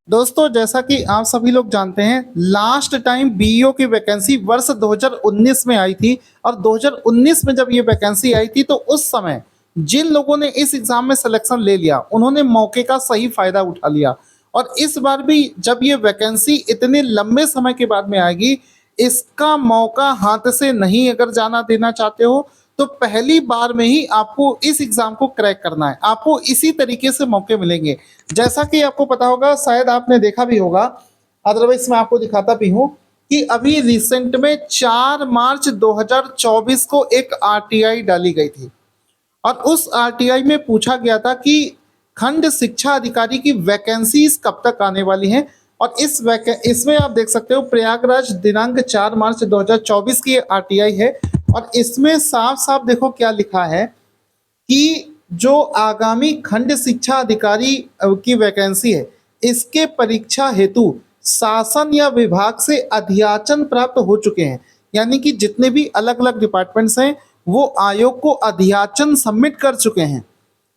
दोस्तों, जैसा कि आप सभी लोग जानते हैं, लास्ट टाइम बीईओ की वैकेंसी वर्ष 2019 में आई थी। और 2019 में जब ये वैकेंसी आई थी तो उस समय जिन लोगों ने इस एग्जाम में सिलेक्शन ले लिया उन्होंने मौके का सही फायदा उठा लिया। और इस बार भी जब ये वैकेंसी इतने लंबे समय के बाद में आएगी, इसका मौका हाथ से नहीं अगर जाना देना चाहते हो तो पहली बार में ही आपको इस एग्जाम को क्रैक करना है। आपको इसी तरीके से मौके मिलेंगे। जैसा कि आपको पता होगा, शायद आपने देखा भी होगा, अदरवाइज मैं आपको दिखाता भी हूँ कि अभी रिसेंट में 4 मार्च 2024 को एक आरटीआई डाली गई थी। और उस आरटीआई में पूछा गया था कि खंड शिक्षा अधिकारी की वैकेंसीज कब तक आने वाली हैं। और इसमें आप देख सकते हो, प्रयागराज दिनांक 4 मार्च 2024 की आरटीआई है। और इसमें साफ साफ देखो क्या लिखा है कि जो आगामी खंड शिक्षा अधिकारी की वैकेंसी है, इसके परीक्षा हेतु शासन या विभाग से अध्याचन प्राप्त हो चुके हैं। यानी कि जितने भी अलग अलग डिपार्टमेंट्स हैं वो आयोग को अध्याचन सबमिट कर चुके हैं।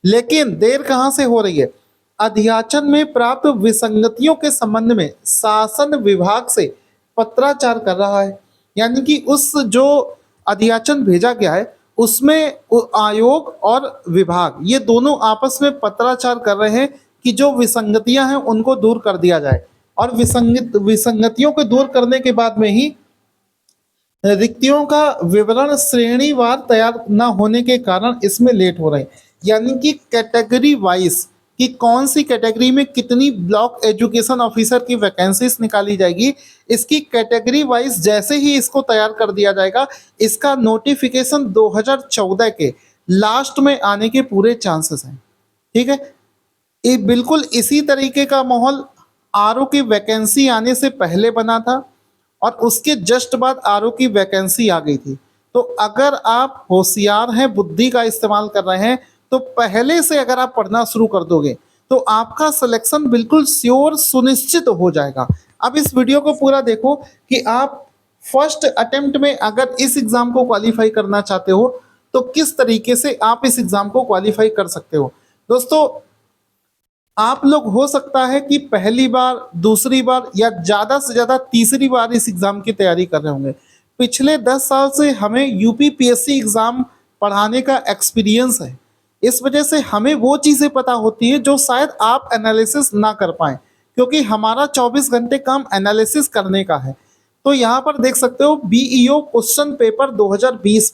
लेकिन देर कहाँ से हो रही है? अध्याचन में प्राप्त विसंगतियों के संबंध में शासन विभाग से पत्राचार कर रहा है। यानी कि उस जो अध्याचन भेजा गया है उसमें आयोग और विभाग ये दोनों आपस में पत्राचार कर रहे हैं कि जो विसंगतियां हैं उनको दूर कर दिया जाए। और विसंगतियों को दूर करने के बाद में ही रिक्तियों का विवरण श्रेणीवार तैयार न होने के कारण इसमें लेट हो रहे हैं। यानी कि कैटेगरी वाइज कि कौन सी कैटेगरी में कितनी ब्लॉक एजुकेशन ऑफिसर की वैकेंसीज निकाली जाएगी, इसकी कैटेगरी वाइज जैसे ही इसको तैयार कर दिया जाएगा, इसका नोटिफिकेशन 2014 के लास्ट में आने के पूरे चांसेस हैं। ठीक है, ये बिल्कुल इसी तरीके का माहौल आरओ की वैकेंसी आने से पहले बना था और उसके जस्ट बाद आरओ की वैकेंसी आ गई थी। तो अगर आप होशियार हैं, बुद्धि का इस्तेमाल कर रहे हैं, तो पहले से अगर आप पढ़ना शुरू कर दोगे तो आपका सिलेक्शन बिल्कुल श्योर सुनिश्चित हो जाएगा। अब इस वीडियो को पूरा देखो कि आप फर्स्ट अटेम्प्ट में अगर इस एग्जाम को क्वालिफाई करना चाहते हो तो किस तरीके से आप इस एग्जाम को क्वालिफाई कर सकते हो। दोस्तों, आप लोग हो सकता है कि पहली बार, दूसरी बार या ज़्यादा से ज़्यादा तीसरी बार इस एग्ज़ाम की तैयारी कर रहे होंगे। पिछले 10 साल से हमें यूपीपीएससी एग्ज़ाम पढ़ाने का एक्सपीरियंस है। इस वजह से हमें वो चीज़ें पता होती है जो शायद आप एनालिसिस ना कर पाएँ, क्योंकि हमारा 24 घंटे काम एनालिसिस करने का है। तो यहाँ पर देख सकते हो बीईओ क्वेश्चन पेपर 2020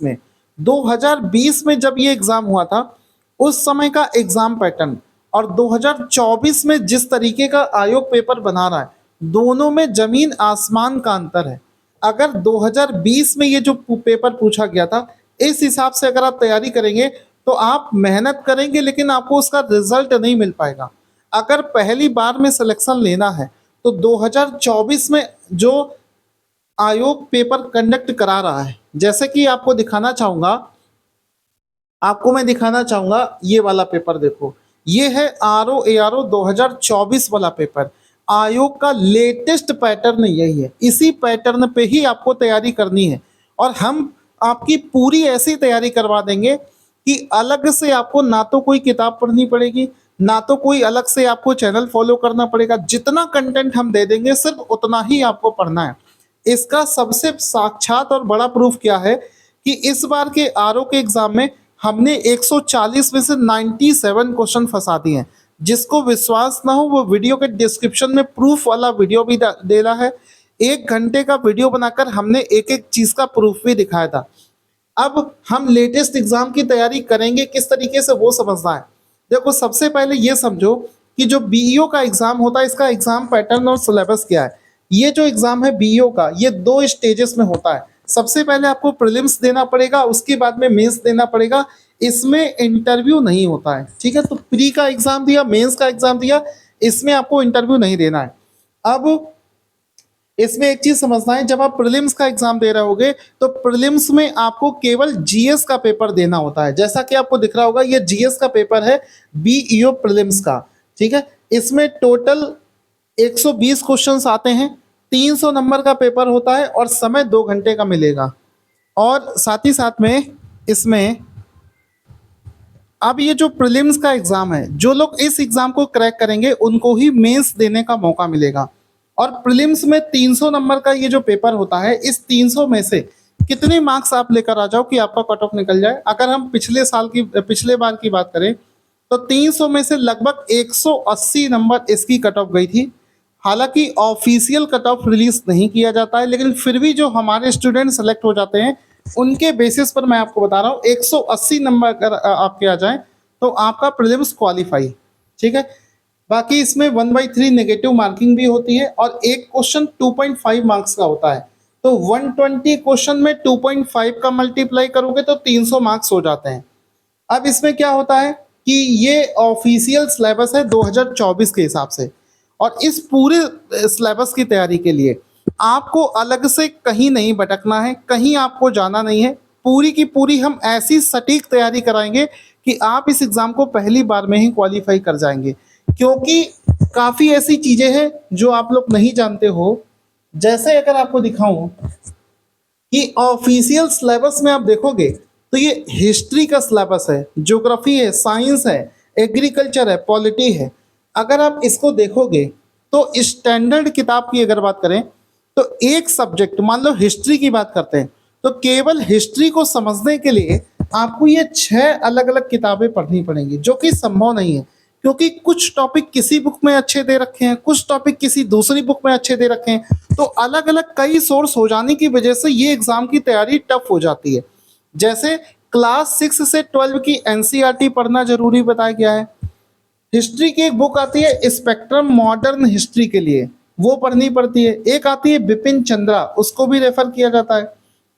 में जब ये एग्ज़ाम हुआ था उस समय का एग्ज़ाम पैटर्न और 2024 में जिस तरीके का आयोग पेपर बना रहा है, दोनों में जमीन आसमान का अंतर है। अगर 2020 में ये जो पेपर पूछा गया था, इस हिसाब से अगर आप तैयारी करेंगे तो आप मेहनत करेंगे लेकिन आपको उसका रिजल्ट नहीं मिल पाएगा। अगर पहली बार में सिलेक्शन लेना है तो 2024 में जो आयोग पेपर कंडक्ट करा रहा है, जैसे कि मैं दिखाना चाहूँगा ये वाला पेपर देखो। ये है आरओ एआरओ 2024 वाला पेपर। आयोग का लेटेस्ट पैटर्न यही है। इसी पैटर्न पे ही आपको तैयारी करनी है और हम आपकी पूरी ऐसी तैयारी करवा देंगे कि अलग से आपको ना तो कोई किताब पढ़नी पड़ेगी, ना तो कोई अलग से आपको चैनल फॉलो करना पड़ेगा। जितना कंटेंट हम दे देंगे सिर्फ उतना ही आपको पढ़ना है। इसका सबसे साक्षात और बड़ा प्रूफ क्या है कि इस बार के आरओ के एग्जाम में हमने 140 में से 97 क्वेश्चन फंसा दिए हैं। जिसको विश्वास ना हो वो वीडियो के डिस्क्रिप्शन में प्रूफ वाला वीडियो भी देना है। 1 घंटे का वीडियो बनाकर हमने एक एक चीज़ का प्रूफ भी दिखाया था। अब हम लेटेस्ट एग्जाम की तैयारी करेंगे किस तरीके से वो समझना है। देखो, सबसे पहले ये समझो कि जो बीईओ का एग्जाम होता है इसका एग्जाम पैटर्न और सिलेबस क्या है। ये जो एग्जाम है बीईओ का, ये 2 स्टेजेस में होता है। सबसे पहले आपको प्रीलिम्स देना पड़ेगा, उसके बाद में मेंस देना पड़ेगा। इसमें इंटरव्यू नहीं होता है। ठीक है, तो प्री का एग्जाम दिया, मेंस का एग्जाम दिया, इसमें आपको इंटरव्यू नहीं देना है। अब इसमें एक चीज समझना है, जब आप प्रीलिम्स का एग्जाम दे रहे होगे तो प्रीलिम्स में आपको केवल जीएस का पेपर देना होता है। जैसा कि आपको दिख रहा होगा ये जीएस का पेपर है बीईओ प्रीलिम्स का। ठीक है, इसमें टोटल 120 क्वेश्चंस आते हैं, 300 नंबर का पेपर होता है और समय 2 घंटे का मिलेगा। और साथ ही साथ में इसमें अब ये जो प्रीलिम्स का एग्जाम है, जो लोग इस एग्जाम को क्रैक करेंगे उनको ही मेंस देने का मौका मिलेगा। और प्रीलिम्स में 300 नंबर का ये जो पेपर होता है, इस 300 में से कितने मार्क्स आप लेकर आ जाओ कि आपका कट ऑफ निकल जाए। अगर हम पिछले बार की बात करें तो 300 में से लगभग 180 नंबर इसकी कट ऑफ गई थी। हालांकि ऑफिशियल कट ऑफ रिलीज नहीं किया जाता है, लेकिन फिर भी जो हमारे स्टूडेंट सेलेक्ट हो जाते हैं उनके बेसिस पर मैं आपको बता रहा हूँ 180 नंबर अगर आपके आ जाएं तो आपका प्रीलिम्स क्वालिफाई। ठीक है, बाकी इसमें 1/3 नेगेटिव मार्किंग भी होती है और एक क्वेश्चन 2.5 मार्क्स का होता है। तो 120 क्वेश्चन में 2.5 का मल्टीप्लाई करोगे तो 300 मार्क्स हो जाते हैं। अब इसमें क्या होता है कि ये ऑफिशियल सिलेबस है 2024 के हिसाब से, और इस पूरे सिलेबस की तैयारी के लिए आपको अलग से कहीं नहीं भटकना है, कहीं आपको जाना नहीं है। पूरी की पूरी हम ऐसी सटीक तैयारी कराएंगे कि आप इस एग्ज़ाम को पहली बार में ही क्वालिफाई कर जाएंगे। क्योंकि काफ़ी ऐसी चीज़ें हैं जो आप लोग नहीं जानते हो। जैसे अगर आपको दिखाऊं कि ऑफिशियल सिलेबस में आप देखोगे तो ये हिस्ट्री का सिलेबस है, ज्योग्राफी है, साइंस है, एग्रीकल्चर है, पॉलिटी है। अगर आप इसको देखोगे तो स्टैंडर्ड किताब की अगर बात करें तो एक सब्जेक्ट, मान लो हिस्ट्री की बात करते हैं, तो केवल हिस्ट्री को समझने के लिए आपको ये 6 अलग अलग किताबें पढ़नी पड़ेंगी, जो कि संभव नहीं है। क्योंकि कुछ टॉपिक किसी बुक में अच्छे दे रखे हैं, कुछ टॉपिक किसी दूसरी बुक में अच्छे दे रखे हैं, तो अलग अलग कई सोर्स हो जाने की वजह से ये एग्जाम की तैयारी टफ हो जाती है। जैसे क्लास 6 से 12 की एनसीईआरटी पढ़ना जरूरी बताया गया है। हिस्ट्री की एक बुक आती है स्पेक्ट्रम मॉडर्न हिस्ट्री के लिए, वो पढ़नी पड़ती है। एक आती है बिपिन चंद्रा, उसको भी रेफर किया जाता है।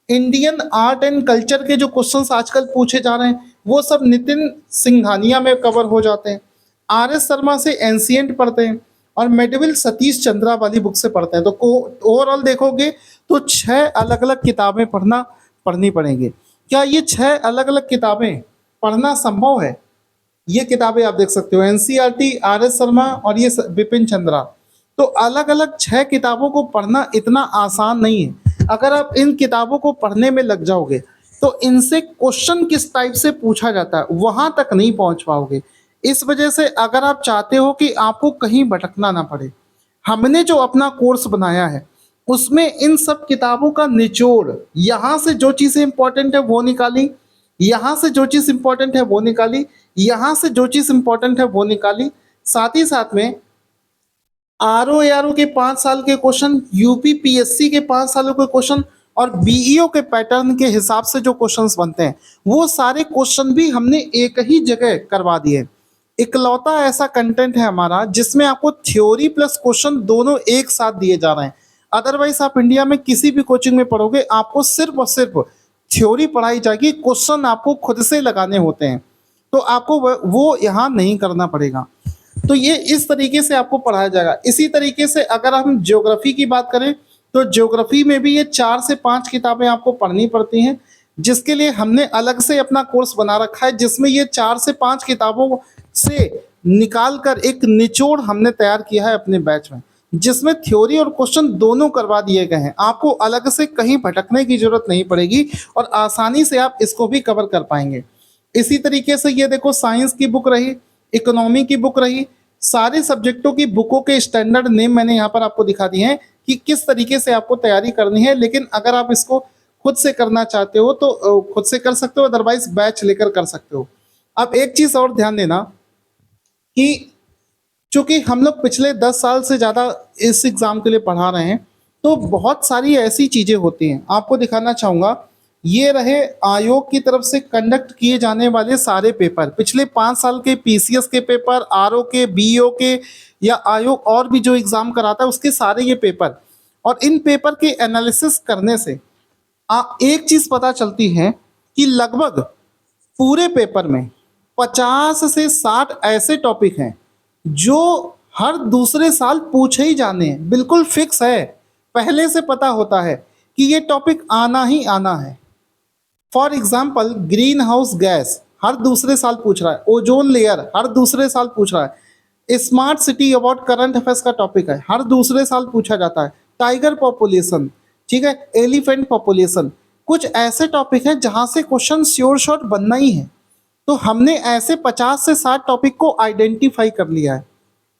इंडियन आर्ट एंड कल्चर के जो क्वेश्चंस आजकल पूछे जा रहे हैं वो सब नितिन सिंघानिया में कवर हो जाते हैं। आर एस शर्मा से एंशियंट पढ़ते हैं और मेडविल सतीश चंद्रा वाली बुक से पढ़ते हैं। तो ओवरऑल देखोगे तो 6 अलग अलग किताबें पढ़नी पड़ेंगी। क्या ये 6 अलग अलग किताबें पढ़ना संभव है? ये किताबें आप देख सकते हो, एनसीईआरटी, आर एस शर्मा और ये बिपिन चंद्रा। तो अलग अलग 6 किताबों को पढ़ना इतना आसान नहीं है। अगर आप इन किताबों को पढ़ने में लग जाओगे तो इनसे क्वेश्चन किस टाइप से पूछा जाता है वहां तक नहीं पहुंच पाओगे। इस वजह से अगर आप चाहते हो कि आपको कहीं भटकना ना पड़े, हमने जो अपना कोर्स बनाया है उसमें इन सब किताबों का निचोड़, यहाँ से जो चीज़ें इंपॉर्टेंट है वो निकाली, यहाँ से जो चीज़ इंपॉर्टेंट है वो निकाली, यहाँ से जो चीज़ इंपॉर्टेंट है वो निकाली। साथ ही साथ में आरओ एआरओ के 5 साल के क्वेश्चन, यूपी पीएससी के 5 सालों के क्वेश्चन और बीईओ के पैटर्न के हिसाब से जो क्वेश्चंस बनते हैं वो सारे क्वेश्चन भी हमने एक ही जगह करवा दिए। इकलौता ऐसा कंटेंट है हमारा जिसमें आपको थ्योरी प्लस क्वेश्चन दोनों एक साथ दिए जा रहे हैं। अदरवाइज आप इंडिया में किसी भी कोचिंग में पढ़ोगे आपको सिर्फ और सिर्फ थ्योरी पढ़ाई जाएगी, क्वेश्चन आपको खुद से लगाने होते हैं। तो आपको वो यहाँ नहीं करना पड़ेगा। तो ये इस तरीके से आपको पढ़ाया जाएगा। इसी तरीके से अगर हम ज्योग्राफी की बात करें तो ज्योग्राफी में भी ये 4 से 5 किताबें आपको पढ़नी पड़ती हैं, जिसके लिए हमने अलग से अपना कोर्स बना रखा है, जिसमें ये 4 से 5 किताबों से निकाल कर एक निचोड़ हमने तैयार किया है अपने बैच में, जिसमें थ्योरी और क्वेश्चन दोनों करवा दिए गए हैं। आपको अलग से कहीं भटकने की जरूरत नहीं पड़ेगी और आसानी से आप इसको भी कवर कर पाएंगे। इसी तरीके से ये देखो, साइंस की बुक रही, इकोनॉमी की बुक रही, सारे सब्जेक्टों की बुकों के स्टैंडर्ड नेम मैंने यहाँ पर आपको दिखा दिए हैं कि किस तरीके से आपको तैयारी करनी है। लेकिन अगर आप इसको खुद से करना चाहते हो तो खुद से कर सकते हो, अदरवाइज बैच लेकर कर सकते हो। अब एक चीज़ और ध्यान देना कि चूंकि हम लोग पिछले 10 साल से ज़्यादा इस एग्ज़ाम के लिए पढ़ा रहे हैं तो बहुत सारी ऐसी चीज़ें होती हैं। आपको दिखाना चाहूँगा, ये रहे आयोग की तरफ से कंडक्ट किए जाने वाले सारे पेपर, पिछले 5 साल के पीसीएस के पेपर, आरओ के, बीईओ के या आयोग और भी जो एग्ज़ाम कराता है उसके सारे ये पेपर। और इन पेपर के एनालिसिस करने से एक चीज़ पता चलती है कि लगभग पूरे पेपर में 50 से 60 ऐसे टॉपिक हैं जो हर दूसरे साल पूछे ही जाने हैं, बिल्कुल फिक्स है, पहले से पता होता है कि ये टॉपिक आना ही आना है। For example, greenhouse gas हर दूसरे साल पूछ रहा है, ओजोन लेयर हर दूसरे साल पूछ रहा है, smart city about current affairs का टॉपिक है, हर दूसरे साल पूछा जाता है, टाइगर पॉपुलेशन, ठीक है, एलिफेंट पॉपुलेशन, कुछ ऐसे टॉपिक हैं जहां से क्वेश्चन श्योर शॉर्ट बनना ही है। तो हमने ऐसे 50 से 60 टॉपिक को आइडेंटिफाई कर लिया है,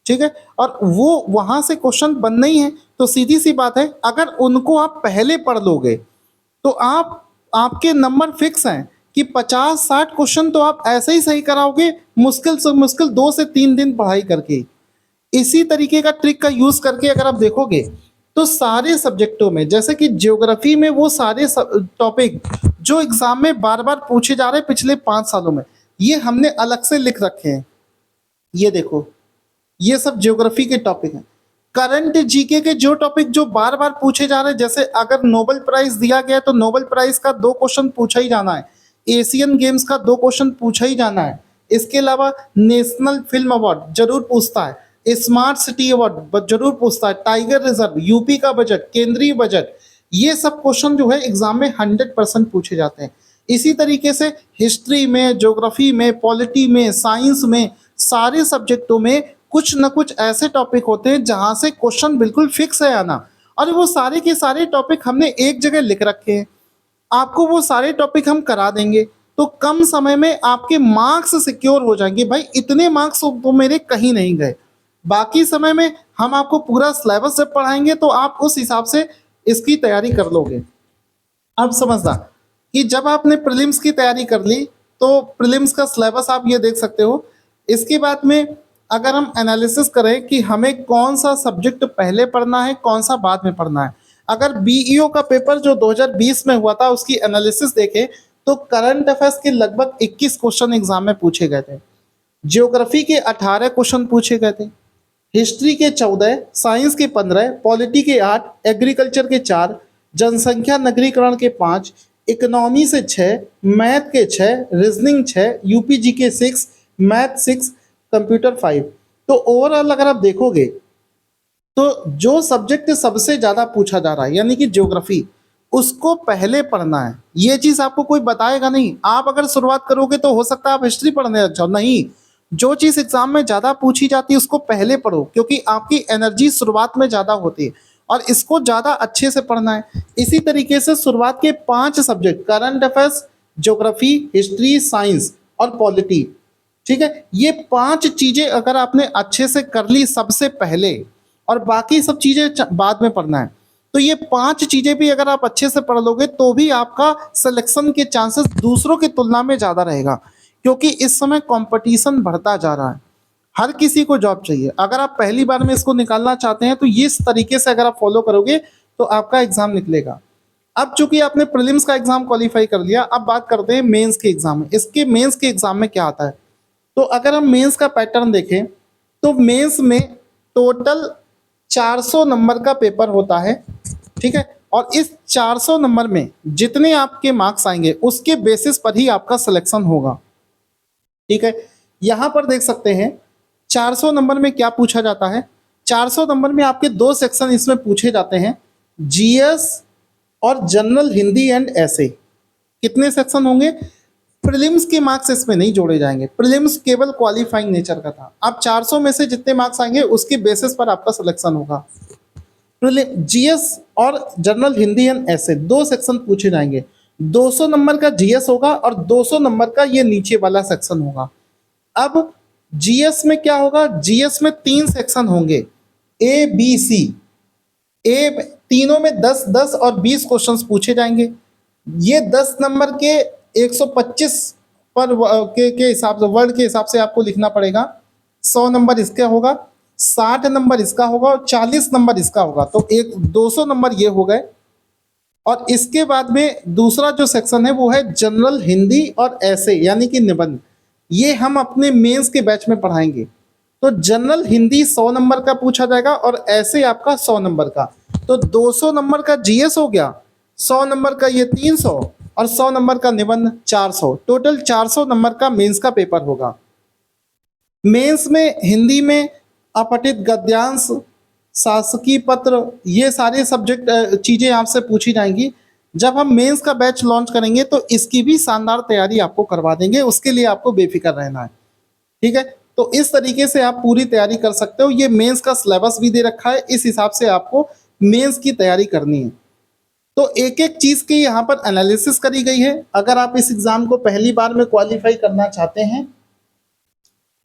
ठीक है, और वो वहां से क्वेश्चन बनना ही है। तो सीधी सी बात है, अगर उनको आप पहले पढ़ लोगे तो आपके नंबर फिक्स हैं कि 50-60 क्वेश्चन तो आप ऐसे ही सही कराओगे, मुश्किल से मुश्किल 2 से 3 दिन पढ़ाई करके। इसी तरीके का ट्रिक का यूज करके अगर आप देखोगे तो सारे सब्जेक्टों में, जैसे कि ज्योग्राफी में वो सारे टॉपिक जो एग्जाम में बार बार पूछे जा रहे हैं पिछले 5 सालों में, ये हमने अलग से लिख रखे हैं। ये देखो, ये सब ज्योग्राफी के टॉपिक हैं। करंट जीके के जो टॉपिक जो बार बार पूछे जा रहे हैं, जैसे अगर नोबेल प्राइज दिया गया है तो नोबेल प्राइज का 2 क्वेश्चन पूछा ही जाना है, एशियन गेम्स का 2 क्वेश्चन पूछा ही जाना है, इसके अलावा नेशनल फिल्म अवार्ड जरूर पूछता है, स्मार्ट सिटी अवार्ड जरूर पूछता है, टाइगर रिजर्व, यूपी का बजट, केंद्रीय बजट, ये सब क्वेश्चन जो है एग्जाम में 100% पूछे जाते हैं। इसी तरीके से हिस्ट्री में, ज्योग्राफी में, पॉलिटी में, साइंस में, सारे सब्जेक्टों में कुछ न कुछ ऐसे टॉपिक होते हैं जहां से क्वेश्चन बिल्कुल फिक्स है आना, और वो सारे के सारे टॉपिक हमने एक जगह लिख रखे हैं। आपको वो सारे टॉपिक हम करा देंगे तो कम समय में आपके मार्क्स सिक्योर हो जाएंगे। भाई इतने मार्क्स तो मेरे कहीं नहीं गए। बाकी समय में हम आपको पूरा सिलेबस जब पढ़ाएंगे तो आप उस हिसाब से इसकी तैयारी कर लोगे। अब समझना कि जब आपने प्रीलिम्स की तैयारी कर ली तो प्रीलिम्स का सिलेबस आप ये देख सकते हो। इसके बाद में अगर हम एनालिसिस करें कि हमें कौन सा सब्जेक्ट पहले पढ़ना है, कौन सा बाद में पढ़ना है, अगर बीईओ का पेपर जो 2020 में हुआ था उसकी एनालिसिस देखें तो करंट अफेयर्स के लगभग 21 क्वेश्चन एग्जाम में पूछे गए थे, ज्योग्राफी के 18 क्वेश्चन पूछे गए थे, हिस्ट्री के 14, साइंस के 15, पॉलिटी के 8, एग्रीकल्चर के 4, जनसंख्या नगरीकरण के 5, इकोनॉमी से 6, मैथ के 6, रीजनिंग 6, यूपीजी के 6, मैथ 6, कंप्यूटर 5। तो ओवरऑल अगर आप देखोगे तो जो सब्जेक्ट सबसे ज्यादा पूछा जा रहा है यानी कि ज्योग्राफी, उसको पहले पढ़ना है। ये चीज आपको कोई बताएगा नहीं। आप अगर शुरुआत करोगे तो हो सकता है आप हिस्ट्री पढ़ने लग जाओ, नहीं, जो चीज एग्जाम में ज्यादा पूछी जाती है उसको पहले पढ़ो, क्योंकि आपकी एनर्जी शुरुआत में ज्यादा होती है और इसको ज्यादा अच्छे से पढ़ना है। इसी तरीके से शुरुआत के 5 subject current affairs, geography, history, science और पॉलिटी, ठीक है, ये 5 चीजें अगर आपने अच्छे से कर ली सबसे पहले और बाकी सब चीजें बाद में पढ़ना है, तो ये 5 चीजें भी अगर आप अच्छे से पढ़ लोगे तो भी आपका सिलेक्शन के चांसेस दूसरों की तुलना में ज्यादा रहेगा, क्योंकि इस समय कंपटीशन बढ़ता जा रहा है। हर किसी को जॉब चाहिए। अगर आप पहली बार में इसको निकालना चाहते हैं तो इस तरीके से अगर आप फॉलो करोगे तो आपका एग्जाम निकलेगा। अब चूंकि आपने प्रीलिम्स का एग्जाम क्वालिफाई कर लिया, अब बात करते हैं मेंस के एग्जाम में। इसके मेंस के एग्जाम में क्या आता है, तो अगर हम मेंस का पैटर्न देखें तो मेंस में टोटल 400 नंबर का पेपर होता है, ठीक है, और इस 400 नंबर में जितने आपके मार्क्स आएंगे उसके बेसिस पर ही आपका सिलेक्शन होगा, ठीक है। यहां पर देख सकते हैं 400 नंबर में क्या पूछा जाता है। 400 नंबर में आपके 2 सेक्शन इसमें पूछे जाते हैं, जीएस और जनरल हिंदी एंड ऐसे। कितने सेक्शन होंगे, प्रीलिम्स के मार्क्स इसमें नहीं जोड़े जाएंगे, प्रीलिम्स केवल क्वालिफाइंग नेचर का था। अब 400 में से जितने मार्क्स आएंगे उसके बेसिस पर आपका सिलेक्शन होगा। जीएस और जनरल हिंदी एंड ऐसे 2 सेक्शन पूछे जाएंगे। 200 नंबर का जीएस होगा और 200 नंबर का ये नीचे वाला सेक्शन होगा। अब जीएस में क्या होगा, जीएस में 3 सेक्शन होंगे, ए बी सी। ए तीनों में 10-10 और 20 क्वेश्चंस पूछे जाएंगे। ये 10 नंबर के 125 पर के हिसाब से, वर्ड के हिसाब से आपको लिखना पड़ेगा। 100 नंबर इसका होगा, 60 नंबर इसका होगा और 40 नंबर इसका होगा। तो 200 नंबर ये हो गए। और इसके बाद में दूसरा जो सेक्शन है वो है जनरल हिंदी और ऐसे यानी कि निबंध। ये हम अपने मेंस के बैच में पढ़ाएंगे। तो जनरल हिंदी 100 नंबर का पूछा जाएगा और ऐसे आपका 100 नंबर का। तो 200 नंबर का जीएस हो गया, 100 नंबर का ये 300 और 100 नंबर का निबंध 400। टोटल 400 नंबर का मेंस का पेपर होगा। मेंस में हिंदी में अपठित गद्यांश, शासकीय पत्र, ये सारे सब्जेक्ट चीजें आपसे पूछी जाएंगी। जब हम मेंस का बैच लॉन्च करेंगे तो इसकी भी शानदार तैयारी आपको करवा देंगे, उसके लिए आपको बेफिक्र रहना है, ठीक है। तो इस तरीके से आप पूरी तैयारी कर सकते हो। ये मेंस का सिलेबस भी दे रखा है, इस हिसाब से आपको मेंस की तैयारी करनी है। तो एक एक चीज की यहाँ पर एनालिसिस करी गई है। अगर आप इस एग्जाम को पहली बार में क्वालिफाई करना चाहते हैं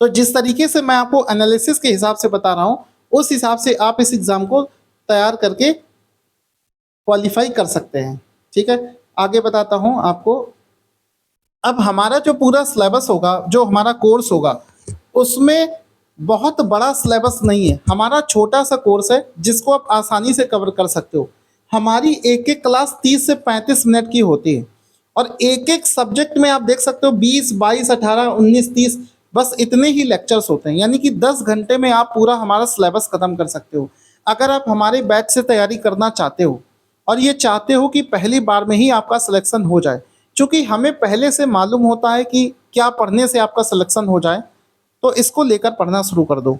तो जिस तरीके से मैं आपको एनालिसिस के हिसाब से बता रहा हूं उस हिसाब से आप इस एग्जाम को तैयार करके क्वालिफाई कर सकते हैं। ठीक है, आगे बताता हूं आपको। अब हमारा जो पूरा सिलेबस होगा, जो हमारा कोर्स होगा, उसमें बहुत बड़ा सिलेबस नहीं है। हमारा छोटा सा कोर्स है जिसको आप आसानी से कवर कर सकते हो। हमारी एक एक क्लास 30 से 35 मिनट की होती है और एक एक सब्जेक्ट में आप देख सकते हो 20, 22, 18, 19, 30 बस इतने ही लेक्चर्स होते हैं। यानी कि 10 घंटे में आप पूरा हमारा सिलेबस खत्म कर सकते हो। अगर आप हमारे बैच से तैयारी करना चाहते हो और ये चाहते हो कि पहली बार में ही आपका सिलेक्शन हो जाए, क्योंकि हमें पहले से मालूम होता है कि क्या पढ़ने से आपका सिलेक्शन हो जाए, तो इसको लेकर पढ़ना शुरू कर दो।